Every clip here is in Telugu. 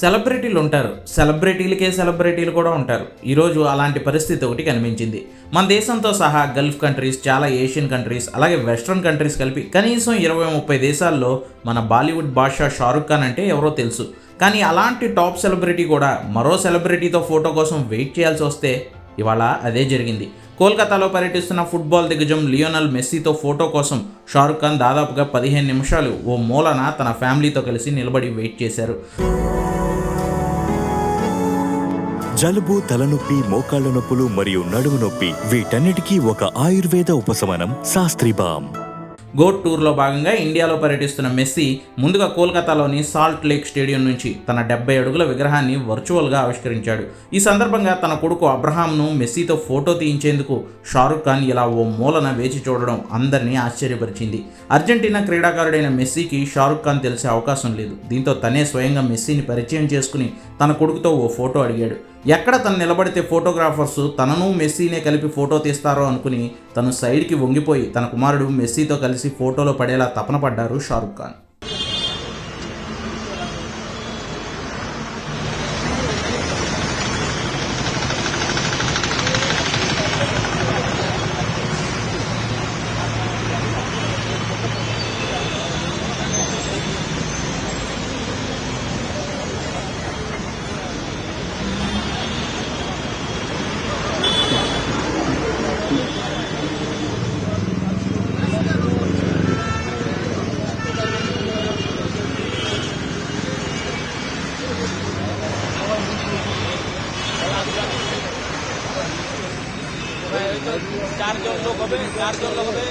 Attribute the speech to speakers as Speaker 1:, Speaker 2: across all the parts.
Speaker 1: సెలబ్రిటీలు ఉంటారు, సెలబ్రిటీలకే సెలబ్రిటీలు కూడా ఉంటారు. ఈరోజు అలాంటి పరిస్థితి ఒకటి కనిపించింది. మన దేశంతో సహా గల్ఫ్ కంట్రీస్, చాలా ఏషియన్ కంట్రీస్, అలాగే వెస్ట్రన్ కంట్రీస్ కలిపి కనీసం 20-30 దేశాల్లో మన బాలీవుడ్ బాద్షా షారుఖ్ ఖాన్ అంటే ఎవరో తెలుసు. కానీ అలాంటి టాప్ సెలబ్రిటీ కూడా మరో సెలబ్రిటీతో ఫోటో కోసం వెయిట్ చేయాల్సి వస్తే ఇవాళ అదే జరిగింది. కోల్కతాలో పర్యటిస్తున్న ఫుట్బాల్ దిగ్గజం లియోనల్ మెస్సీతో ఫోటో కోసం షారుఖ్ ఖాన్ దాదాపుగా 15 నిమిషాలు ఓ మూలన తన ఫ్యామిలీతో కలిసి నిలబడి వెయిట్ చేశారు.
Speaker 2: జలుబు, తలనొప్పి, మోకాళ్ల నొప్పులు మరియు నడుము నొప్పి వీటన్నిటికీ ఒక ఆయుర్వేద ఉపశమనం శాస్త్రీ బామ్.
Speaker 1: గోట్ టూర్లో భాగంగా ఇండియాలో పర్యటిస్తున్న మెస్సీ ముందుగా కోల్కతాలోని సాల్ట్ లేక్ స్టేడియం నుంచి తన 70 అడుగుల విగ్రహాన్ని వర్చువల్గా ఆవిష్కరించాడు. ఈ సందర్భంగా తన కొడుకు అబ్రహాంను మెస్సీతో ఫోటో తీయించేందుకు షారుఖ్ ఖాన్ ఇలా ఓ మూలన వేచి చూడడం అందరినీ ఆశ్చర్యపరిచింది. అర్జెంటీనా క్రీడాకారుడైన మెస్సీకి షారుఖ్ ఖాన్ తెలిసే అవకాశం లేదు. దీంతో తనే స్వయంగా మెస్సీని పరిచయం చేసుకుని తన కొడుకుతో ఓ ఫోటో అడిగాడు. ఎక్కడ తను నిలబడితే ఫోటోగ్రాఫర్స్ తనను మెస్సీనే కలిపి ఫోటో తీస్తారో అనుకుని తను సైడ్కి వంగిపోయి తన కుమారుడు మెస్సీతో కలిసి ఫోటోలో పడేలా తపన పడ్డారు షారుఖ్ ఖాన్.
Speaker 3: चार लोग হবে चार लोग হবে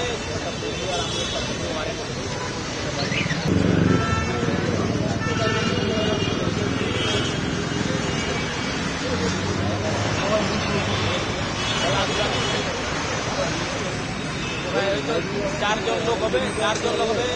Speaker 3: चार लोग হবে